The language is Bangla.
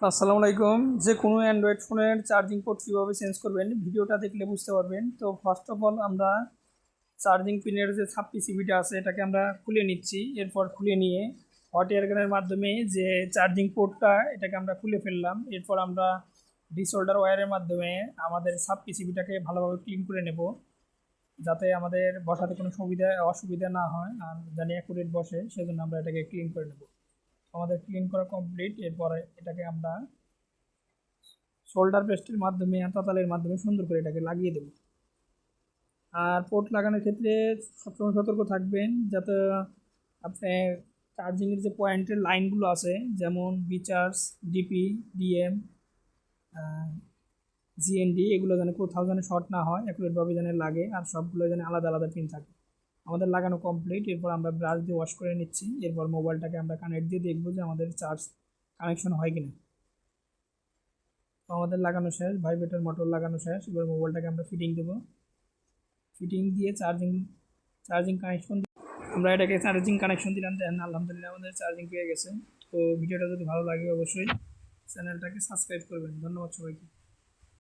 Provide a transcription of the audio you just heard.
আসসালামু আলাইকুম। যে কোনো অ্যান্ড্রয়েড ফোনের চার্জিং পোর্ট কীভাবে চেঞ্জ করবেন ভিডিওটা দেখলে বুঝতে পারবেন। তো ফার্স্ট অফ অল আমরা চার্জিং পিনের যে সাব পিসিবিটা আছে এটাকে আমরা খুলে নিচ্ছি। এরপর খুলে নিয়ে হট এয়ার গানের মাধ্যমে যে চার্জিং পোর্টটা এটাকে আমরা খুলে ফেললাম। এরপর আমরা ডিসোল্ডার ওয়্যারের মাধ্যমে আমাদের সাব পিসিবিটাকে ভালোভাবে ক্লিন করে নেব, যাতে আমাদের বসাতে কোনো অসুবিধা না হয় আর জানি অ্যাকুরেট বসে, সেজন্য আমরা এটাকে ক্লিন করে নেব। আমাদের ক্লিন করা কমপ্লিট। এরপরে এটাকে আমরা শোল্ডার পেস্টের মাধ্যমে তাতালের মাধ্যমে সুন্দর করে এটাকে লাগিয়ে দেব। আর পোর্ট লাগানোর ক্ষেত্রে সবসময় সতর্ক থাকবেন যাতে আপনি চার্জিংয়ের যে পয়েন্টের লাইনগুলো আছে, যেমন বিচার্জ, ডিপি, ডিএম, জিএনডি, এগুলো যেন কোথাও যেন শর্ট না হয়, অ্যাকুরেটভাবে যেন লাগে, আর সবগুলো যেন আলাদা আলাদা পিন থাকে। আমাদের লাগানো কমপ্লিট। এরপর আমরা ব্রাশ দিয়ে ওয়াশ করে নিচ্ছি। এরপর মোবাইলটাকে আমরা কানেক্ট দিয়ে দেখবো যে আমাদের চার্জ কানেকশন হয় কিনা। তো আমাদের লাগানো শেষ, ভাইব্রেটর মোটর লাগানো শেষ। এবার মোবাইলটাকে আমরা ফিটিং দেবো। ফিটিং দিয়ে চার্জিং কানেকশন আমরা এটাকে চার্জিং কানেকশন দিলাম। দেন আলহামদুলিল্লাহ আমাদের চার্জিং পেয়ে গেছে। তো ভিডিওটা যদি ভালো লাগে অবশ্যই চ্যানেলটাকে সাবস্ক্রাইব করবেন। ধন্যবাদ সবাইকে।